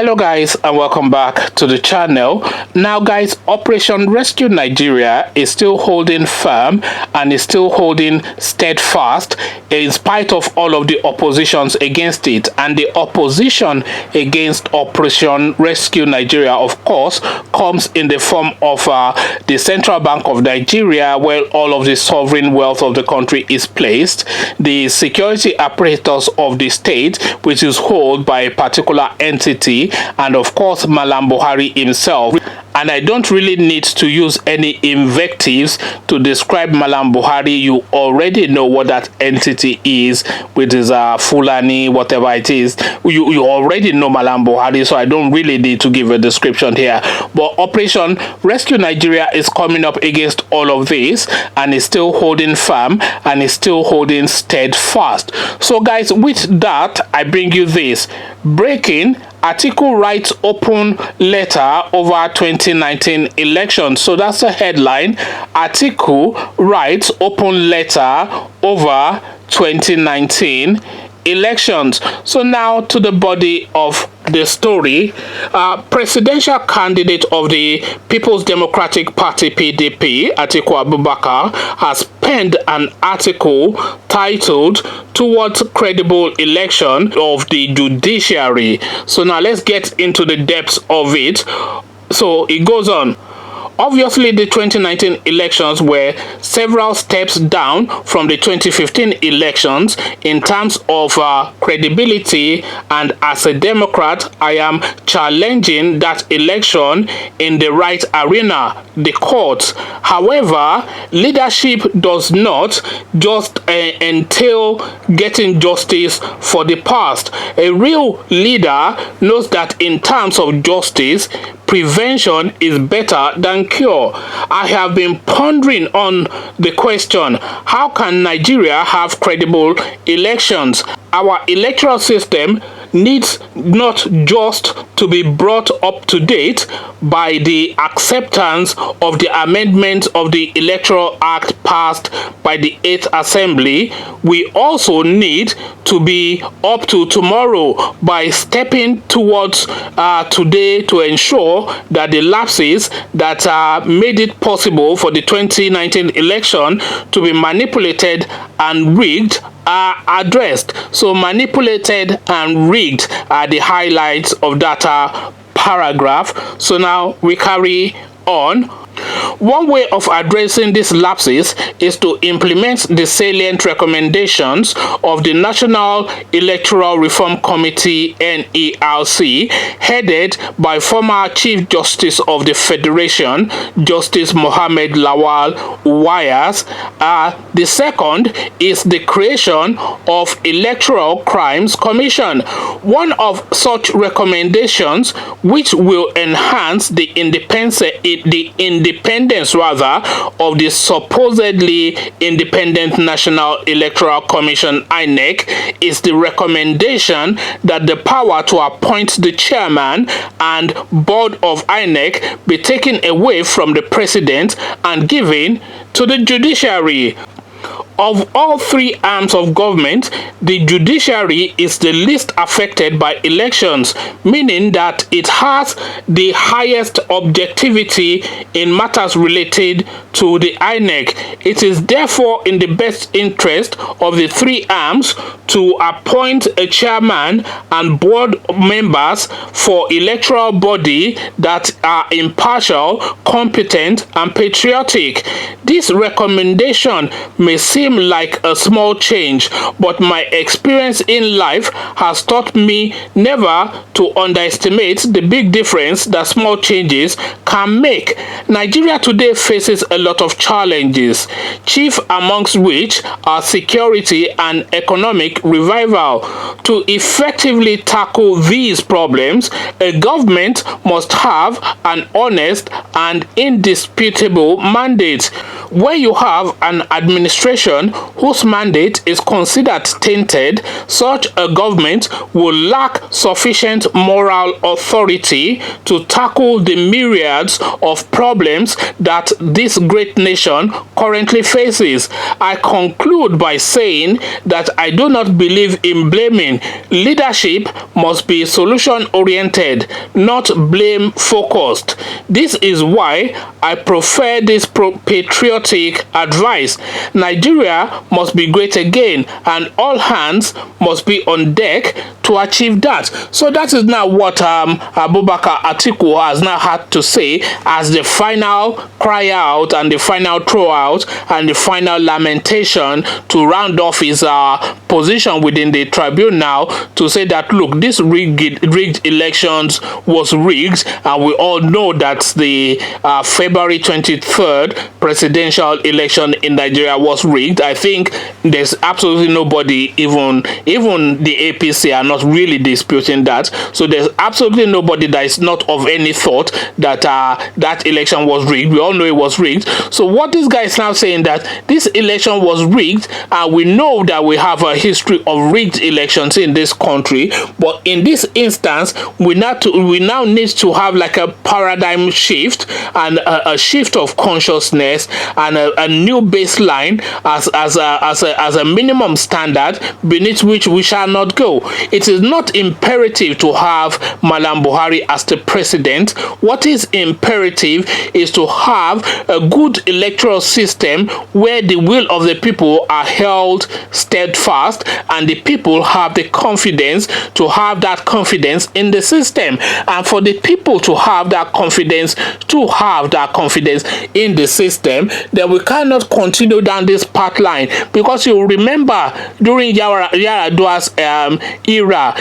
Hello guys, and welcome back to the channel. Now guys, Operation Rescue Nigeria is still holding firm and is still holding steadfast in spite of all of the oppositions against it. And the opposition against Operation Rescue Nigeria, of course, comes in the form of the Central Bank of Nigeria, where all of the sovereign wealth of the country is placed, the security apparatus of the state, which is held by a particular entity, and of course Malam Buhari himself. And I don't really need to use any invectives to describe Malam Buhari. You already know what that entity is, which is Fulani, whatever it is. You already know Malam Buhari, so I don't really need to give a description here. But Operation Rescue Nigeria is coming up against all of this and is still holding firm and is still holding steadfast. So guys, with that, I bring you this. Breaking: Atiku writes open letter over 2019 election. So that's the headline. Atiku writes open letter over 2019 elections. So now to the body of the story. Presidential candidate of the People's Democratic Party PDP, Atiku Abubakar, has penned an article titled "Towards Credible Election of the Judiciary." So now let's get into the depths of it. So it goes on. Obviously, the 2019 elections were several steps down from the 2015 elections in terms of credibility, and as a Democrat, I am challenging that election in the right arena, the courts. However, leadership does not just entail getting justice for the past. A real leader knows that in terms of justice, prevention is better than cure. I have been pondering on the question, how can Nigeria have credible elections? Our electoral system needs not just to be brought up to date by the acceptance of the amendment of the Electoral Act passed by the 8th Assembly. We also need to be up to tomorrow by stepping towards today to ensure that the lapses that made it possible for the 2019 election to be manipulated and rigged are addressed. So manipulated and rigged are the highlights of that paragraph. So now we carry on. One way of addressing these lapses is to implement the salient recommendations of the National Electoral Reform Committee (NERC), headed by former Chief Justice of the Federation, Justice Mohammed Lawal Wayas. The second is the creation of Electoral Crimes Commission. One of such recommendations, which will enhance the independence of the supposedly independent National Electoral Commission (INEC), is the recommendation that the power to appoint the chairman and board of INEC be taken away from the president and given to the judiciary. Of all three arms of government, the judiciary is the least affected by elections, meaning that it has the highest objectivity in matters related to the INEC. It is therefore in the best interest of the three arms to appoint a chairman and board members for electoral body that are impartial, competent, and patriotic. This recommendation may seem like a small change, but my experience in life has taught me never to underestimate the big difference that small changes can make. Nigeria today faces a lot of challenges, chief amongst which are security and economic revival. To effectively tackle these problems, a government must have an honest and indisputable mandate. Where you have an administration election whose mandate is considered tainted, such a government will lack sufficient moral authority to tackle the myriads of problems that this great nation currently faces. I conclude by saying that I do not believe in blaming. Leadership must be solution-oriented, not blame-focused. This is why I prefer this patriotic advice. Nigeria must be great again, and all hands must be on deck to achieve that. So that is now what Abubakar Atiku has now had to say as the final cry out and the final throw out and the final lamentation to round off his position within the tribunal, to say that, look, this rigged elections was rigged, and we all know that the February 23rd presidential election in Nigeria was rigged. I think there's absolutely nobody, even the APC are not really disputing that. So there's absolutely nobody that is not of any thought that that election was rigged. We all know it was rigged. So what this guy is now saying, that this election was rigged, and we know that we have a history of rigged elections in this country, but in this instance we now need to have like a paradigm shift and a shift of consciousness and a new baseline as a minimum standard beneath which we shall not go. It is not imperative to have Malam Buhari as the president. What is imperative is to have a good electoral system where the will of the people are held steadfast and the people have the confidence to have that confidence in the system. And for the people to have that confidence in the system, then we cannot continue down this path line, because you remember during Yar'Adua's era,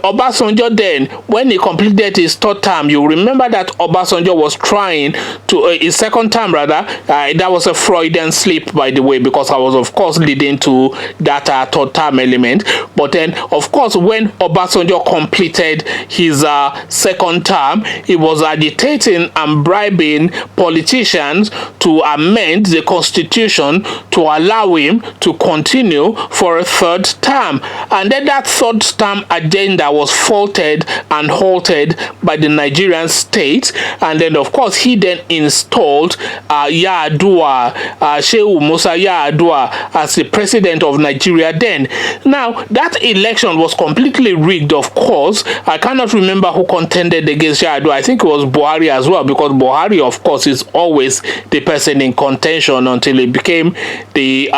Obasanjo, then when he completed his third term, you remember that Obasanjo was trying to his second term rather, that was a Freudian slip, by the way, because I was of course leading to that third term element. But then of course when Obasanjo completed his second term, he was agitating and bribing politicians to amend the constitution to allow him to continue for a third term. And then that third term agenda was faulted and halted by the Nigerian state. And then of course he then installed Yar'Adua, Shehu Musa Yar'Adua, as the president of Nigeria then. Now that election was completely rigged, of course. I cannot remember who contended against Yar'Adua. I think it was Buhari as well, because Buhari of course is always the person in contention until he became the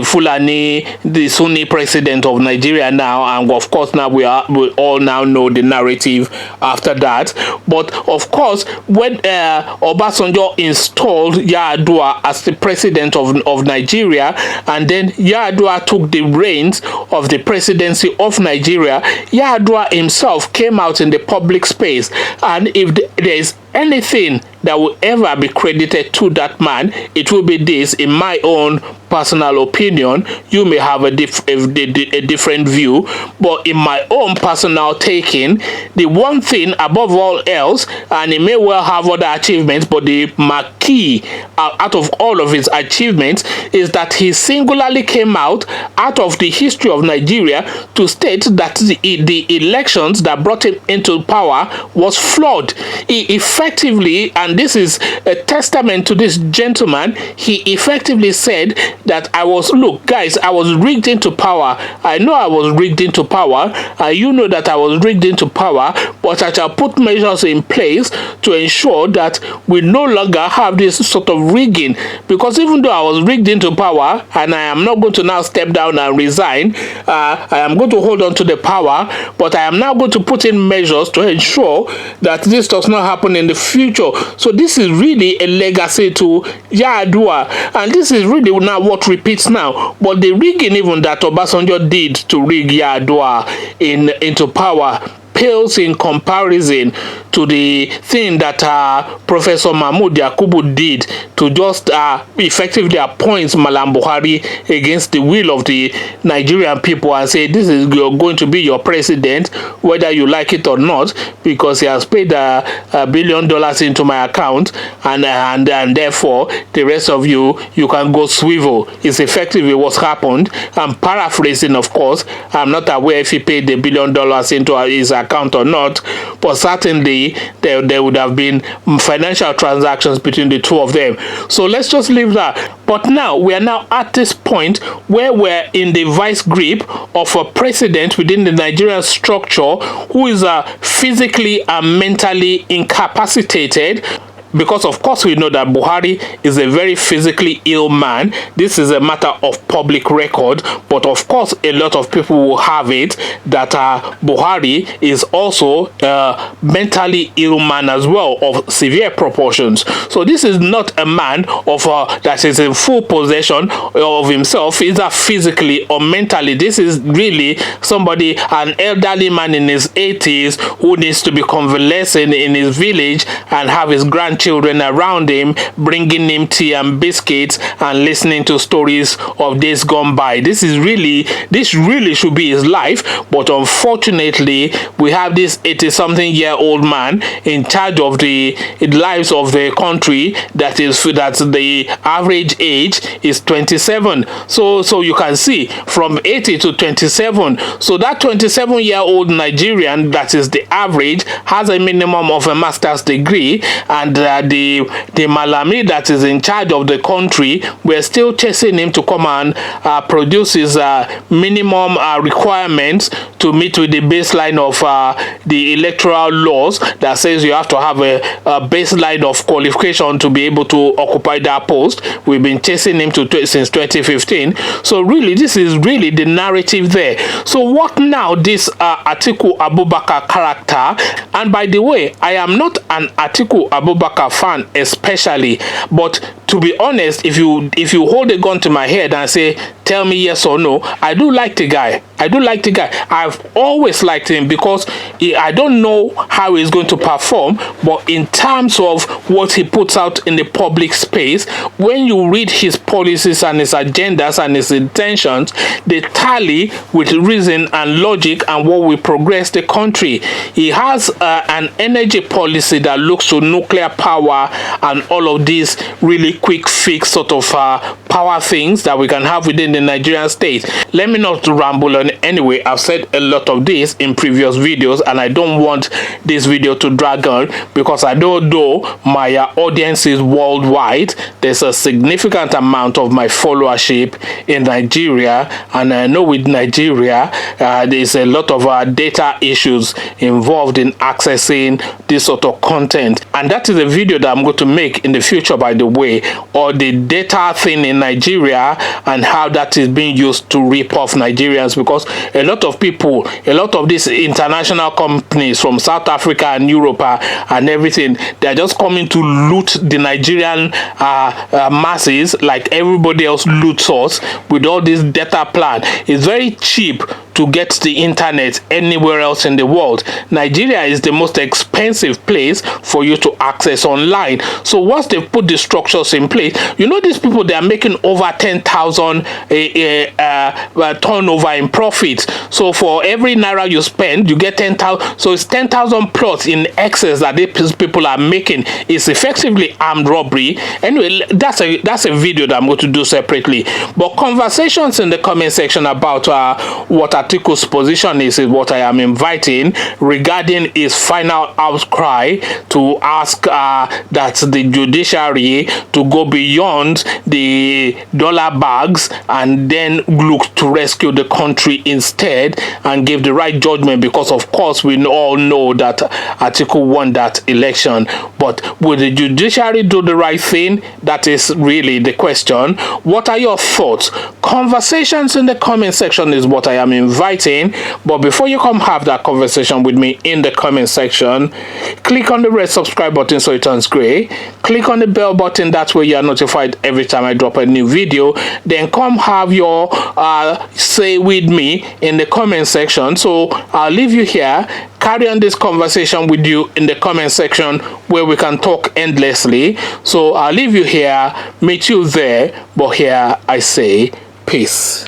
Fulani, the Sunni president of Nigeria now. And of course now we all now know the narrative after that. But of course when Obasanjo installed Yar'Adua as the president of Nigeria, and then Yar'Adua took the reins of the presidency of Nigeria, Yar'Adua himself came out in the public space, and if there is anything that will ever be credited to that man, it will be this, in my own personal opinion. You may have a different view, but in my own personal taking, the one thing above all else, and he may well have other achievements, but the marquee out of all of his achievements is that he singularly came out of the history of Nigeria to state that the elections that brought him into power was flawed. He effectively, and this is a testament to this gentleman, he effectively said that look guys, I was rigged into power. I know I was rigged into power, and you know that I was rigged into power, but I shall put measures in place to ensure that we no longer have this sort of rigging. Because even though I was rigged into power, and I am not going to now step down and resign, I am going to hold on to the power, but I am now going to put in measures to ensure that this does not happen in the future. So this is really a legacy to Yar'Adua, and this is really now what repeats now. But the rigging even that Obasanjo did to rig Yar'Adua into power pales in comparison to the thing that Professor Mahmoud Yakubu did to just effectively appoint Malam Buhari against the will of the Nigerian people and say this is going to be your president, whether you like it or not, because he has paid $1 billion into my account, and therefore the rest of you can go swivel. It's effectively what's happened. I'm paraphrasing, of course. I'm not aware if he paid the $1 billion into his account or not, but certainly there would have been financial transactions between the two of them. So let's just leave that. But now we are now at this point where we're in the vice grip of a president within the Nigerian structure who is physically and mentally incapacitated. Because of course we know that Buhari is a very physically ill man. This is a matter of public record, but of course a lot of people will have it that Buhari is also a mentally ill man as well, of severe proportions. So this is not a man of that is in full possession of himself, either physically or mentally. This is really somebody, an elderly man in his 80s who needs to be convalescing in his village and have his grandchildren around him, bringing him tea and biscuits and listening to stories of days gone by. This really should be his life, but unfortunately we have this 80-something-year-old man in charge of the lives of the country that the average age is 27. So you can see from 80 to 27. So that 27-year-old Nigerian, that is the average, has a minimum of a master's degree, and the Malami that is in charge of the country, we're still chasing him to come and produce his minimum requirements to meet with the baseline of the electoral laws that says you have to have a baseline of qualification to be able to occupy that post. We've been chasing him since 2015. So really, this is really the narrative there. So what now, this Atiku Abubakar character? And by the way, I am not an Atiku Abubakar fan especially, but to be honest, if you hold a gun to my head and say tell me yes or no, I do like the guy. I've always liked him because I don't know how he's going to perform, but in terms of what he puts out in the public space, when you read his policies and his agendas and his intentions, they tally with reason and logic and what will progress the country. He has an energy policy that looks to nuclear power and all of these really quick fix sort of power things that we can have within the Nigerian state. Let me not ramble on anyway. I've said a lot of this in previous videos, and I don't want this video to drag on because I don't know my audience is worldwide. There's a significant amount of my followership in Nigeria, and I know with Nigeria there's a lot of data issues involved in accessing this sort of content, and that is a video that I'm going to make in the future, by the way, or the data thing in Nigeria and how that is being used to rip off Nigerians, because a lot of people, a lot of these international companies from South Africa and Europe and everything, they're just coming to loot the Nigerian masses like everybody else loots us with all this data plan. It's very cheap to get the internet anywhere else in the world. Nigeria is the most expensive place for you to access online. So once they've put the structures in place, you know, these people, they are making over 10,000 turnover in profit. So for every naira you spend, you get 10,000. So it's 10,000 plus in excess that these people are making. It's effectively armed robbery. Anyway, that's a video that I'm going to do separately. But conversations in the comment section about what Atiku's position is what I am inviting regarding his final outcry to ask that the judiciary to go beyond the dollar bags and then look to rescue the country instead and give the right judgment, because of course we all know that Atiku won that election. But will the judiciary do the right thing? That is really the question. What are your thoughts? Conversations in the comment section is what I am inviting. inviting. But before you come have that conversation with me in the comment section, click on the red subscribe button so it turns gray. Click on the bell button, that way you are notified every time I drop a new video. Then come have your say with me in the comment section. So I'll leave you here, carry on this conversation with you in the comment section where we can talk endlessly. So I'll leave you here, meet you there, but here I say peace.